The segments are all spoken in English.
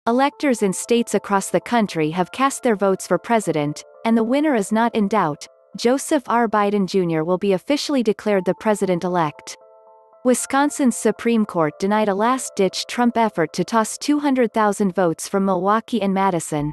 Electors in states across the country have cast their votes for president, and the winner is not in doubt. Joseph R. Biden Jr. will be officially declared the president-elect. Wisconsin's Supreme Court denied a last-ditch Trump effort to toss 200,000 votes from Milwaukee and Madison.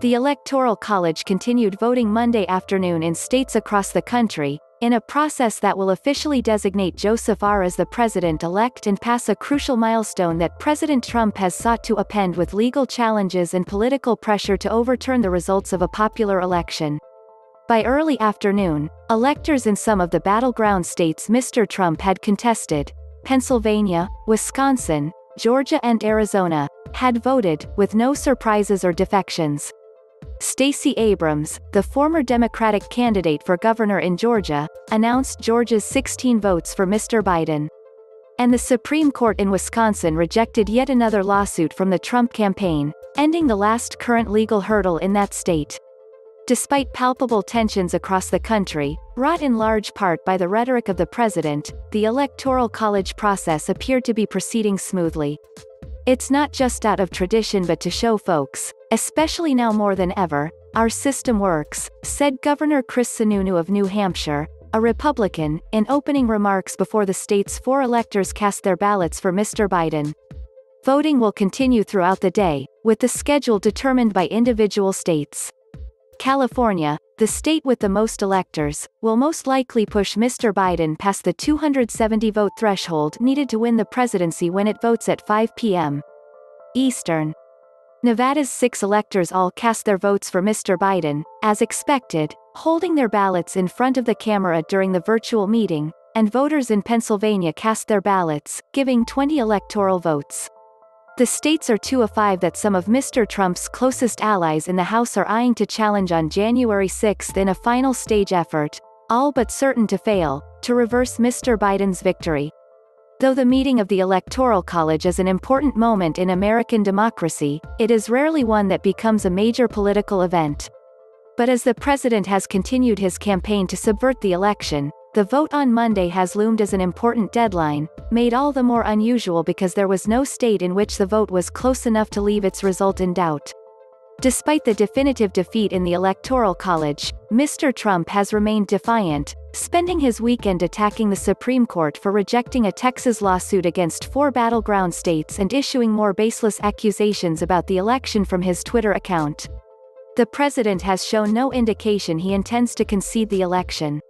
The Electoral College continued voting Monday afternoon in states across the country, in a process that will officially designate Joseph R. as the president-elect and pass a crucial milestone that President Trump has sought to upend with legal challenges and political pressure to overturn the results of a popular election. By early afternoon, electors in some of the battleground states Mr. Trump had contested, Pennsylvania, Wisconsin, Georgia and Arizona, had voted, with no surprises or defections. Stacey Abrams, the former Democratic candidate for governor in Georgia, announced Georgia's 16 votes for Mr. Biden. And the Supreme Court in Wisconsin rejected yet another lawsuit from the Trump campaign, ending the last current legal hurdle in that state. Despite palpable tensions across the country, wrought in large part by the rhetoric of the president, the Electoral College process appeared to be proceeding smoothly. It's not just out of tradition but to show folks, especially now more than ever, our system works, said Governor Chris Sununu of New Hampshire, a Republican, in opening remarks before the state's 4 electors cast their ballots for Mr. Biden. Voting will continue throughout the day, with the schedule determined by individual states. California, the state with the most electors, will most likely push Mr. Biden past the 270-vote threshold needed to win the presidency when it votes at 5 p.m. Eastern. Nevada's 6 electors all cast their votes for Mr. Biden, as expected, holding their ballots in front of the camera during the virtual meeting, and voters in Pennsylvania cast their ballots, giving 20 electoral votes. The states are 2 of 5 that some of Mr. Trump's closest allies in the House are eyeing to challenge on January 6 in a final stage effort, all but certain to fail, to reverse Mr. Biden's victory. Though the meeting of the Electoral College is an important moment in American democracy, it is rarely one that becomes a major political event. But as the president has continued his campaign to subvert the election, the vote on Monday has loomed as an important deadline, made all the more unusual because there was no state in which the vote was close enough to leave its result in doubt. Despite the definitive defeat in the Electoral College, Mr. Trump has remained defiant, spending his weekend attacking the Supreme Court for rejecting a Texas lawsuit against 4 battleground states and issuing more baseless accusations about the election from his Twitter account. The president has shown no indication he intends to concede the election.